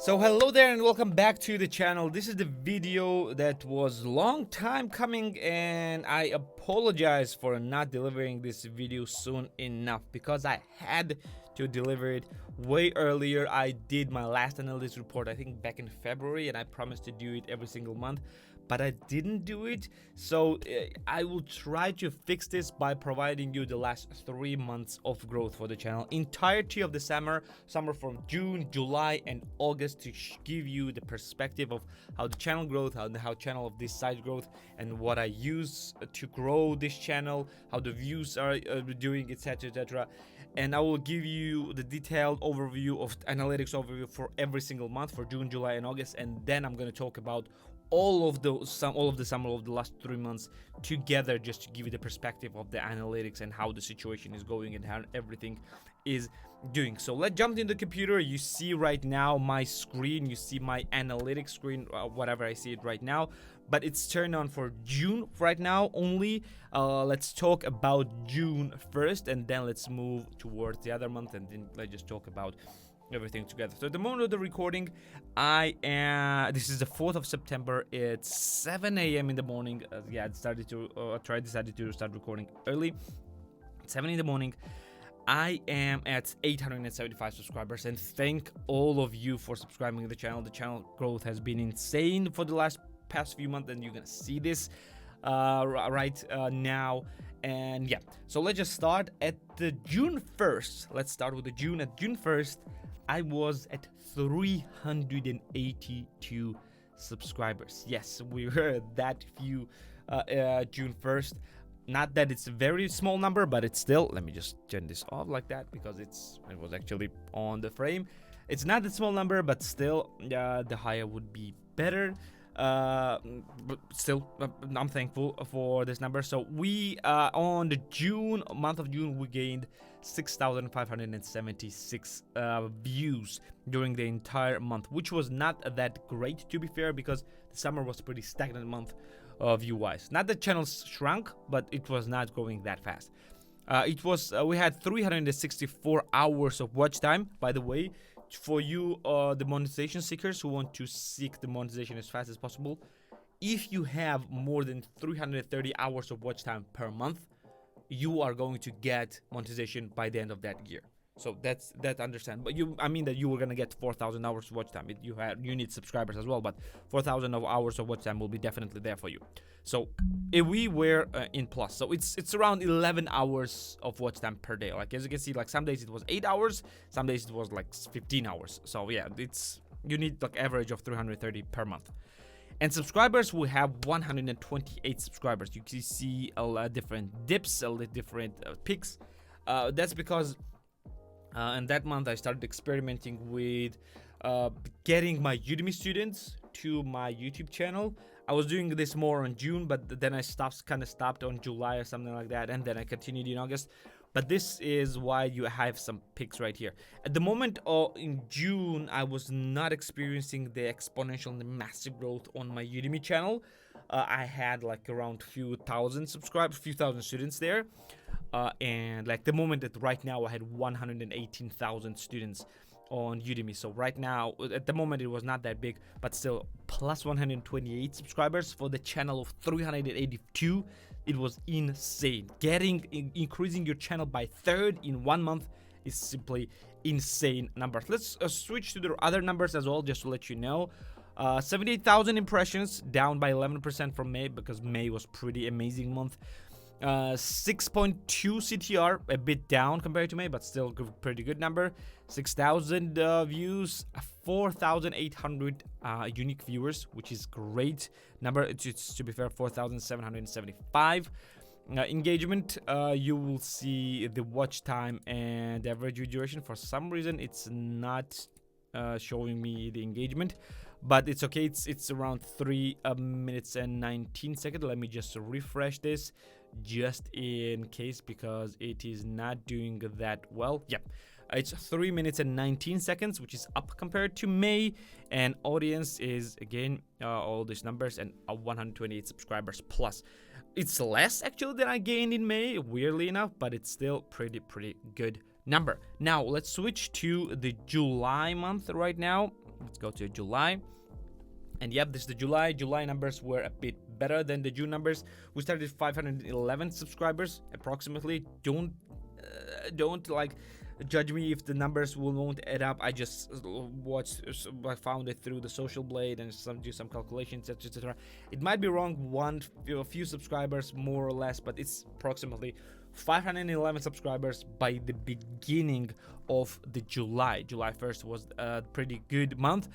So hello there and welcome back to the channel. This is the video that was long time coming, and I apologize for not delivering this video soon enough because I had to deliver it way earlier. I did my last analytics report I think back in February, and I promised to do it every single month, but I didn't do it. So I will try to fix this by providing you the last 3 months of growth for the channel, entirety of the summer from June, July and August, to give you the perspective of how the channel growth, how channel of this size growth, and what I use to grow this channel, how the views are doing, etc, etc. And I will give you the detailed overview of analytics overview for every single month for June, July and August, and then I'm going to talk about all of the summer of the last 3 months together, just to give you the perspective of the analytics and how the situation is going and how everything is doing. So let's jump into the computer. You see right now my screen, you see my analytics screen, whatever I see it right now, but it's turned on for June right now only. Let's talk about June first, and then let's move towards the other month, and then let's just talk about everything together. So at the moment of the recording, this is the 4th of September. It's 7 a.m. in the morning. I decided to start recording early. It's 7 in the morning. I am at 875 subscribers, and thank all of you for subscribing to the channel. The channel growth has been insane for the past few months, and you're gonna see this right now. And yeah, so let's just start at the June 1st. Let's start with the June. At June 1st, I was at 382 subscribers. Yes, we were that few June 1st. Not that it's a very small number, but it's still, let me just turn this off like that because it was actually on the frame. It's not a small number, but still the higher would be better. But still, I'm thankful for this number. So we on the month of June, we gained 6,576 views during the entire month, which was not that great, to be fair, because the summer was pretty stagnant month view wise. Not the channels shrunk, but it was not growing that fast. We had 364 hours of watch time, by the way. For you, the monetization seekers who want to seek the monetization as fast as possible, if you have more than 330 hours of watch time per month, you are going to get monetization by the end of that year. So that's understand. But I mean that you were gonna get 4,000 hours of watch time. You need subscribers as well, but 4,000 hours of watch time will be definitely there for you. So if we were in plus, so it's around 11 hours of watch time per day. Like as you can see, like some days it was 8 hours, some days it was like 15 hours. So yeah, you need like average of 330 per month. And subscribers, we have 128 subscribers. You can see a lot of different dips, a lot different peaks. That's because in that month I started experimenting with getting my Udemy students to my YouTube channel. I was doing this more on June, but then I kind of stopped on July or something like that, and then I continued in August. But this is why you have some peaks right here. At the moment in June, I was not experiencing the exponential and the massive growth on my Udemy channel. I had like around few thousand subscribers, few thousand students there. And like the moment that right now I had 118,000 students on Udemy. So right now, at the moment, it was not that big, but still plus 128 subscribers for the channel of 382. It was insane. Increasing your channel by third in 1 month is simply insane numbers. Let's switch to the other numbers as well, just to let you know. 78,000 impressions, down by 11% from May, because May was pretty amazing month. 6.2 CTR, a bit down compared to May, but still pretty good number. 6,000 views, 4,800 unique viewers, which is great number. It's to be fair, 4,775. Engagement, you will see the watch time and the average view duration. For some reason, it's not showing me the engagement, but it's okay. It's around 3 minutes and 19 seconds. Let me just refresh this just in case, because it is not doing that well. Yep, it's 3 minutes and 19 seconds, which is up compared to May. And audience is again all these numbers, and 128 subscribers plus. It's less actually than I gained in May, weirdly enough, but it's still pretty good number. Now let's switch to the July month right now. Let's go to July. And yep, this is the July. July numbers were a bit better than the June numbers. We started with 511 subscribers approximately. Don't like judge me if the numbers won't add up. I just I found it through the social blade and do some calculations, etc. It might be wrong, a few subscribers more or less, but it's approximately 511 subscribers by the beginning of the July. July 1st was a pretty good month.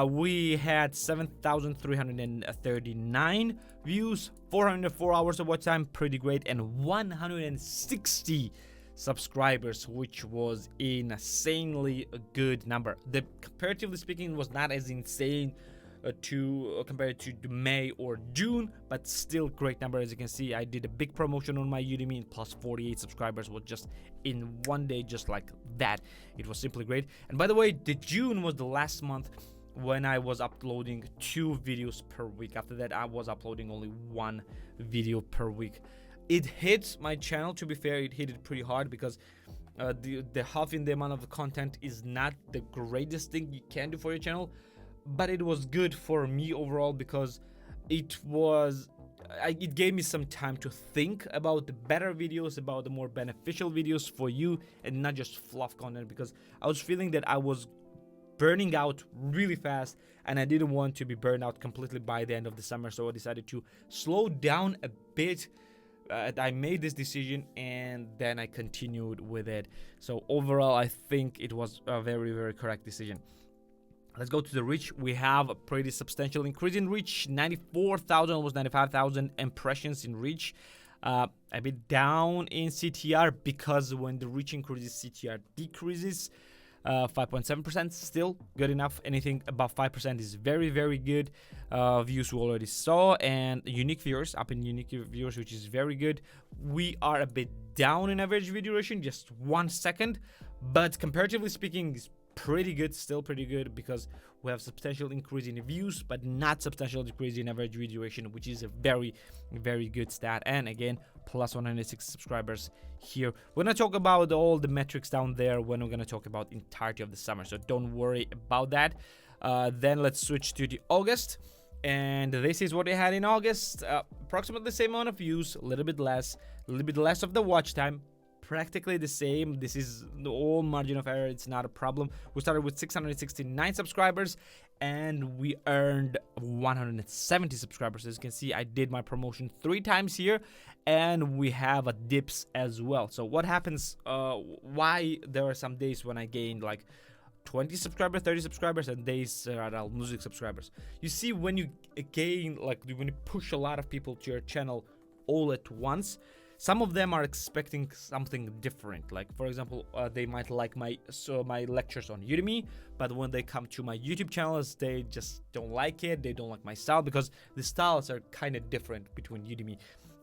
We had 7,339 views, 404 hours of watch time, pretty great, and 160 subscribers, which was insanely a good number. The comparatively speaking was not as insane compared to May or June, but still great number. As you can see, I did a big promotion on my Udemy, and plus 48 subscribers was just in one day, just like that. It was simply great. And by the way, the June was the last month when I was uploading 2 videos per week. After that, I was uploading only 1 video per week. It hit my channel, to be fair. It hit it pretty hard because the halving the amount of the content is not the greatest thing you can do for your channel, but it was good for me overall because it gave me some time to think about the better videos, about the more beneficial videos for you, and not just fluff content, because I was feeling that I was burning out really fast and I didn't want to be burned out completely by the end of the summer. So I decided to slow down a bit. I made this decision and then I continued with it. So overall, I think it was a very, very correct decision. Let's go to the reach. We have a pretty substantial increase in reach. 94,000, almost 95,000 impressions in reach. A bit down in CTR because when the reach increases, CTR decreases. 5.7%, still good enough. Anything above 5% is very, very good. Views we already saw, and unique viewers, up in unique viewers, which is very good. We are a bit down in average video duration, just 1 second, but comparatively speaking, it's pretty good, still pretty good, because we have substantial increase in views but not substantial decrease in average video duration, which is a very, very good stat. And again, plus 106 subscribers here. We're gonna talk about all the metrics down there when we're gonna talk about entirety of the summer, so don't worry about that. Then let's switch to the August, and this is what we had in August. Approximately the same amount of views, a little bit less of the watch time, practically the same. This is the all margin of error, it's not a problem. We started with 669 subscribers and we earned 170 subscribers. As you can see, I did my promotion 3 times here, and we have a dips as well. So what happens, why there are some days when I gained like 20 subscribers, 30 subscribers, and days I'm losing subscribers. You see, when you gain, like when you push a lot of people to your channel all at once, some of them are expecting something different. Like for example, they might like my lectures on Udemy, but when they come to my YouTube channels, they just don't like it. They don't like my style because the styles are kind of different between Udemy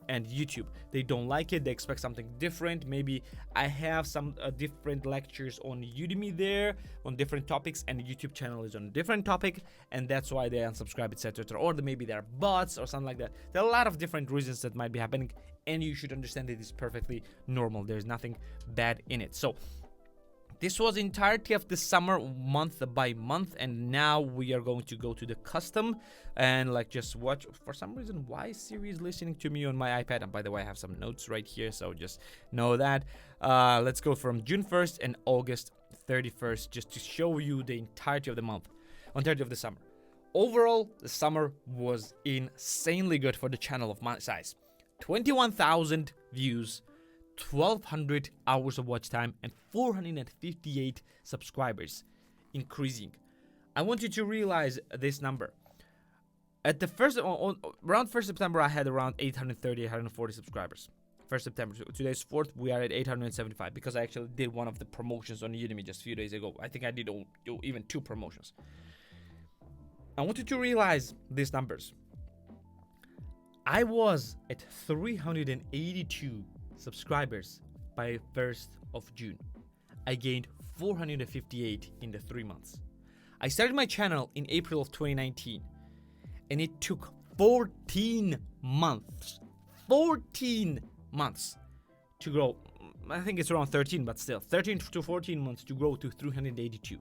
and YouTube. They don't like it. They expect something different. Maybe I have some different lectures on Udemy there on different topics, and the YouTube channel is on a different topic, and that's why they unsubscribe, etc. Or maybe they're bots or something like that. There are a lot of different reasons that might be happening, and you should understand that it's perfectly normal. There's nothing bad in it. So this was the entirety of the summer, month by month, and now we are going to go to the custom and like just watch. For some reason, why is Siri listening to me on my iPad? And by the way, I have some notes right here, so just know that. Let's go from June 1st and August 31st just to show you the entirety of the month, entirety of the summer. Overall, the summer was insanely good for the channel of my size. 21,000 views, 1,200 hours of watch time, and 458 subscribers, increasing. I want you to realize this number. At the around 1st September, I had around 830, 840 subscribers. 1st September, today's 4th, we are at 875 because I actually did one of the promotions on Udemy just a few days ago. I think I did even 2 promotions. I want you to realize these numbers. I was at 382 subscribers by 1st of June. I gained 458 in the 3 months. I started my channel in April of 2019, and it took 14 months. 14 months to grow. I think it's around 13, but still 13 to 14 months to grow to 382.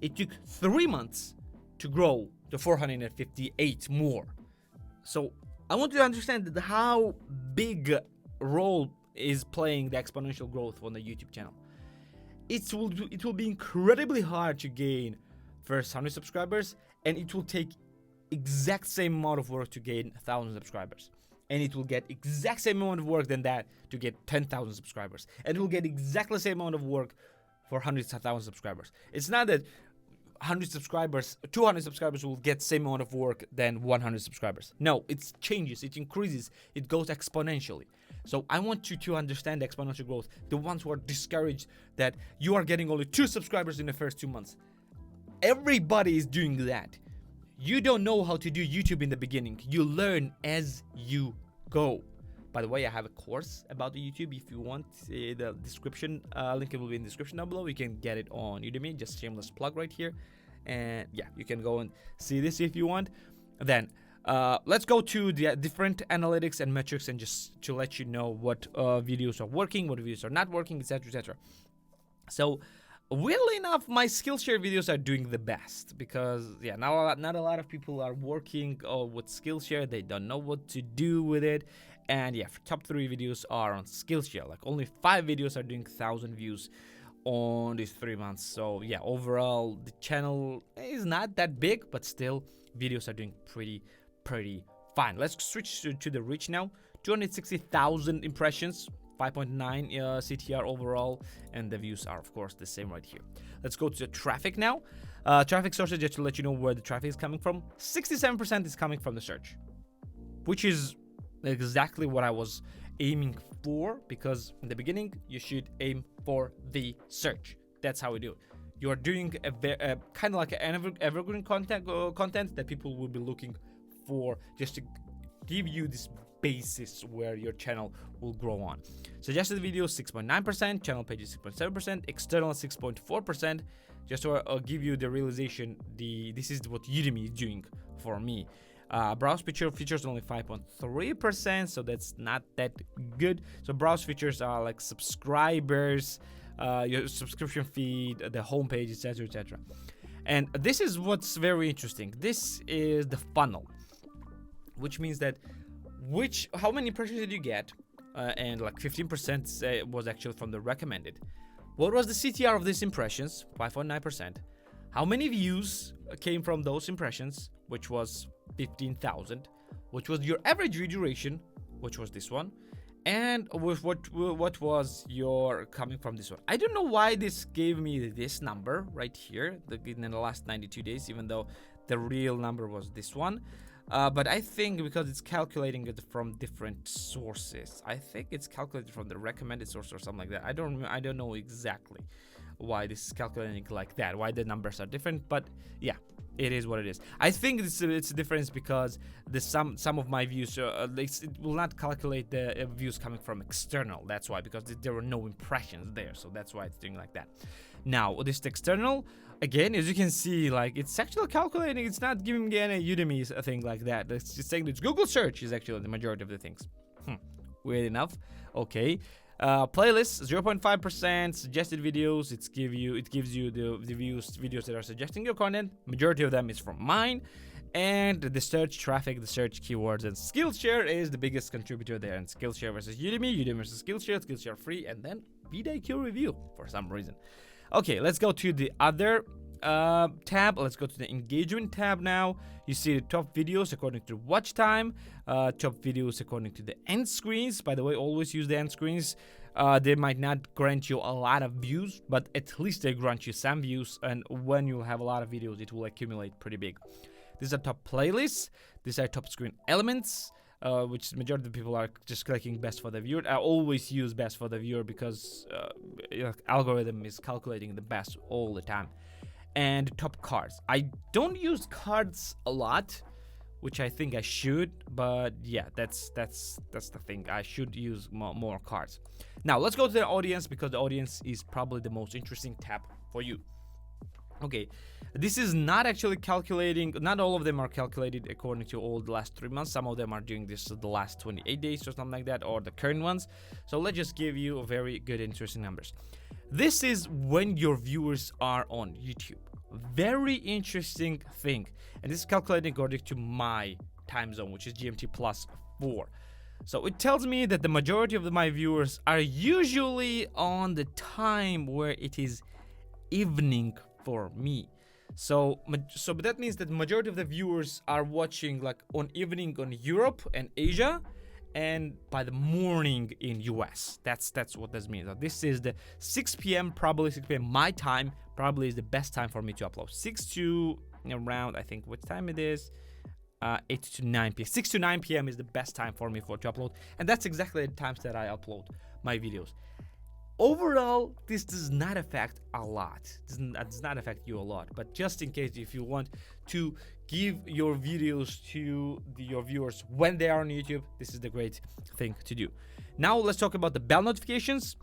It took 3 months to grow to 458 more. So I want you to understand that how big role is playing the exponential growth on the YouTube channel. It will be incredibly hard to gain first 100 subscribers, and it will take exact same amount of work to gain 1,000 subscribers, and it will get exact same amount of work than that to get 10,000 subscribers, and it will get exactly the same amount of work for 100,000 subscribers. It's not that 100 subscribers, 200 subscribers will get same amount of work than 100 subscribers. No, it changes, it increases, it goes exponentially. So I want you to understand the exponential growth. The ones who are discouraged that you are getting only 2 subscribers in the first 2 months. Everybody is doing that. You don't know how to do YouTube in the beginning. You learn as you go. By the way, I have a course about the YouTube. If you want the description, link will be in the description down below. You can get it on Udemy. Just shameless plug right here. And yeah, you can go and see this if you want. Then let's go to the different analytics and metrics, and just to let you know what videos are working, what videos are not working, etc, etc. So weirdly enough, my Skillshare videos are doing the best, because yeah, not a lot of people are working with Skillshare. They don't know what to do with it. And yeah, top 3 videos are on Skillshare. Like only 5 videos are doing 1,000 views on these 3 months. So yeah, overall the channel is not that big, but still videos are doing pretty fine. Let's switch to the reach now. 260,000 impressions, 5.9 CTR overall, and the views are of course the same right here. Let's go to the traffic now. Traffic sources, just to let you know where the traffic is coming from. 67% is coming from the search, which is exactly what I was aiming for, because in the beginning you should aim for the search. That's how we do it. You are doing a kind of like an evergreen content that people will be looking for, just to give you this basis where your channel will grow on. Suggested videos 6.9%, channel pages 6.7%, external 6.4%. Just to give you the realization, this is what Udemy is doing for me. Browse features only 5.3%, so that's not that good. So browse features are like subscribers, your subscription feed, the homepage, etc, etc. And this is what's very interesting. This is the funnel, which means that how many impressions did you get, and like 15% was actually from the recommended. What was the CTR of these impressions? 5.9%. How many views came from those impressions, which was 15,000, which was your average view duration, which was this one, and with what was your coming from this one. I don't know why this gave me this number right here in the last 92 days, even though the real number was this one. But I think because it's calculating it from different sources, I think it's calculated from the recommended source or something like that. I don't know exactly why this is calculating like that, why the numbers are different, but yeah, it is what it is. I think it's a difference because some of my views, it will not calculate the views coming from external. That's why, because there were no impressions there, so that's why it's doing like that. Now this external, again, as you can see, like it's actually calculating. It's not giving me any Udemy thing like that. It's just saying that Google search is actually the majority of the things. Weird enough. Okay. Playlists 0.5%. Suggested videos, it gives you the videos that are suggesting your content. Majority of them is from mine. And the search traffic, the search keywords, and Skillshare is the biggest contributor there. And Skillshare versus Udemy, Udemy versus Skillshare, Skillshare free, and then VidIQ review for some reason. Okay, let's go to the other tab. Let's go to the engagement tab now. You see the top videos according to watch time, top videos according to the end screens. By the way, always use the end screens. They might not grant you a lot of views, but at least they grant you some views, and when you have a lot of videos, it will accumulate pretty big. These are top playlists. These are top screen elements, which the majority of the people are just clicking best for the viewer. I always use best for the viewer because algorithm is calculating the best all the time. And top cards. I don't use cards a lot, which I think I should, but yeah, that's the thing. I should use more cards. Now let's go to the audience, because the audience is probably the most interesting tab for you. Okay, this is not actually calculating, not all of them are calculated according to all the last 3 months. Some of them are doing this the last 28 days or something like that, or the current ones. So let's just give you very good interesting numbers. This is when your viewers are on YouTube. very interesting thing, and this is calculating according to my time zone, which is GMT plus 4. So it tells me that the majority of my viewers are usually on the time where it is evening for me. So that means that the majority of the viewers are watching like on evening on Europe and Asia, and by the morning in US. That's what this means. So this is the 6 p.m. probably 6 p.m. my time probably is the best time for me to upload. 6 to around, I think what time it is, 8 to 9 p.m. 6 to 9 p.m. is the best time for me to upload, and that's exactly the times that I upload my videos. Overall, this does not affect a lot. Does not affect you a lot, but just in case, if you want to give your videos to your viewers when they are on YouTube, this is the great thing to do. Now let's talk about the bell notifications.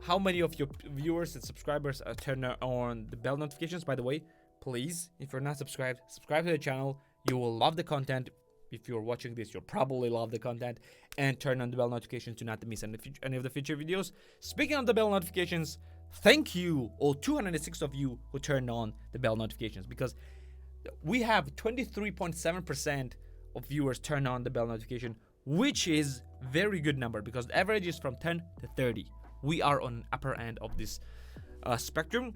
How many of your viewers and subscribers turn on the bell notifications? By the way, please, if you're not subscribed, subscribe to the channel. You will love the content. If you're watching this, you'll probably love the content, and turn on the bell notifications to not miss any of the future videos. Speaking of the bell notifications, thank you all 206 of you who turned on the bell notifications, because we have 23.7% of viewers turn on the bell notification, which is very good number because the average is from 10 to 30. We are on upper end of this spectrum.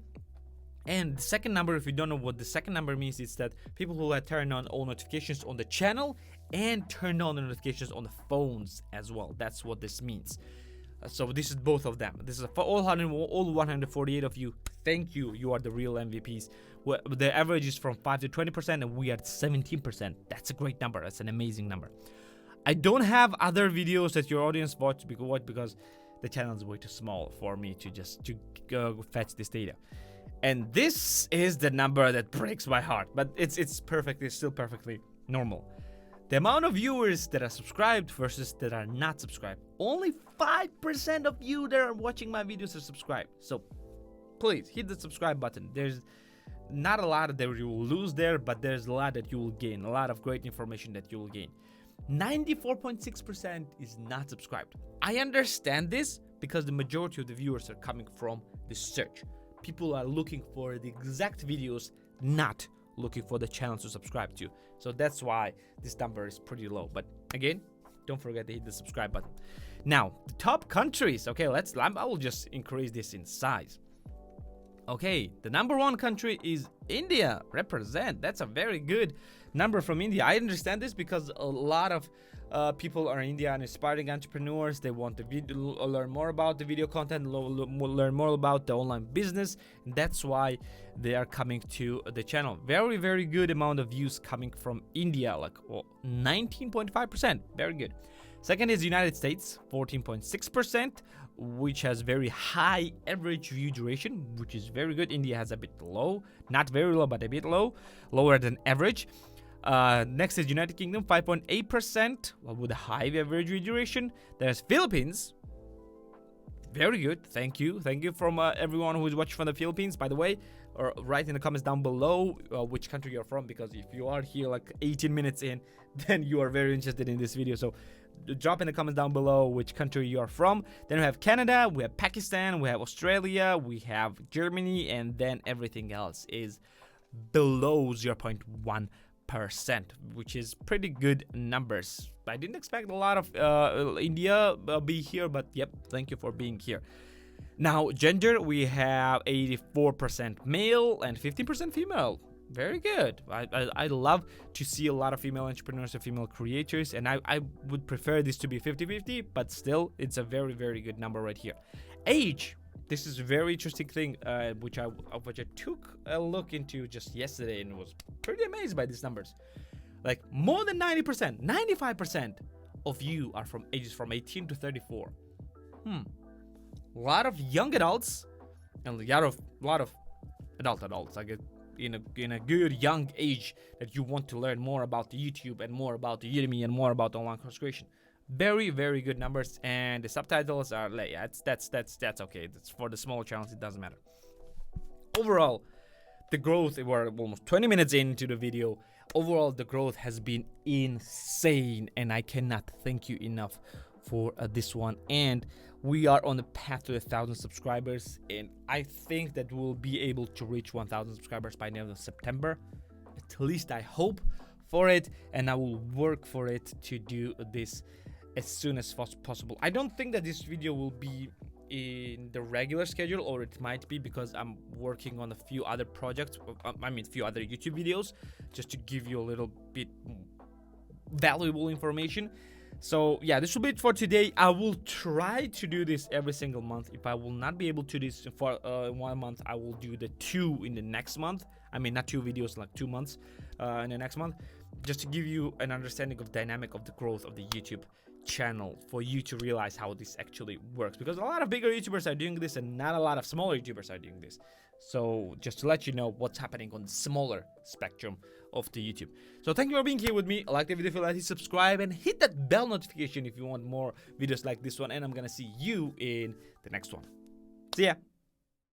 And the second number, if you don't know what the second number means, it's that people who have turned on all notifications on the channel and turned on the notifications on the phones as well. That's what this means. So this is both of them. This is for all 148 of you. Thank you. You are the real MVPs. The average is from 5 to 20%, and we are at 17%. That's a great number. That's an amazing number. I don't have other videos that your audience watch because the channel is way too small for me to fetch this data. And this is the number that breaks my heart, but it's perfect. It's still perfectly normal. The amount of viewers that are subscribed versus that are not subscribed. Only 5% of you that are watching my videos are subscribed. So please hit the subscribe button. There's not a lot that you will lose there, but there's a lot that you will gain. A lot of great information that you will gain. 94.6% is not subscribed. I understand this because the majority of the viewers are coming from the search. People are looking for the exact videos, not looking for the channels to subscribe to. So that's why this number is pretty low. But again, don't forget to hit the subscribe button. Now, the top countries. Okay, I will just increase this in size. Okay, the number one country is India. Represent. That's a very good number from India. I understand this because a lot of people are in India and aspiring entrepreneurs. They want to learn more about the video content, learn more about the online business. And that's why they are coming to the channel. Very, very good amount of views coming from India, like 19.5%. Very good. Second is United States, 14.6%, which has very high average view duration, which is very good. India has a bit low, not very low, but a bit low, lower than average. Next is United Kingdom, 5.8% with a high average view duration. There's Philippines, very good. Thank you from everyone who is watching from the Philippines. By the way, or write in the comments down below which country you're from, because if you are here like 18 minutes in, then you are very interested in this video. So drop in the comments down below which country you are from. Then we have Canada, we have Pakistan, we have Australia, we have Germany, and then everything else is below 0.1%, which is pretty good numbers. I didn't expect a lot of India be here, but yep, thank you for being here. Now, gender, we have 84% male and 15% female. Very good. I love to see a lot of female entrepreneurs and female creators, and I would prefer this to be 50-50, but still, it's a very, very good number right here. Age. This is a very interesting thing, which I took a look into just yesterday and was pretty amazed by these numbers. Like more than 90%, 95% of you are from ages from 18 to 34. A lot of young adults and a lot of adults. Like in a good young age that you want to learn more about the YouTube and more about the Udemy and more about online course creation. Very, very good numbers, and the subtitles are like, yeah, that's okay. That's for the smaller channels, it doesn't matter. Overall, the growth, we're almost 20 minutes into the video. Overall, the growth has been insane, and I cannot thank you enough for this one, and we are on the path to 1,000 subscribers, and I think that we'll be able to reach 1,000 subscribers by the end of September. At least I hope for it, and I will work for it to do this as soon as possible. I don't think that this video will be in the regular schedule, or it might be, because I'm working on a few other projects, few other YouTube videos, just to give you a little bit valuable information. So yeah, this will be it for today. I will try to do this every single month. If I will not be able to do this for 1 month, I will do the 2 in the next month. Not 2 videos, like 2 months in the next month, just to give you an understanding of dynamic of the growth of the YouTube channel, for you to realize how this actually works, because a lot of bigger YouTubers are doing this and not a lot of smaller YouTubers are doing this. So just to let you know what's happening on the smaller spectrum of the YouTube. So thank you for being here with me. Like the video if you like it, subscribe, and hit that bell notification if you want more videos like this one, and I'm gonna see you in the next one. See ya.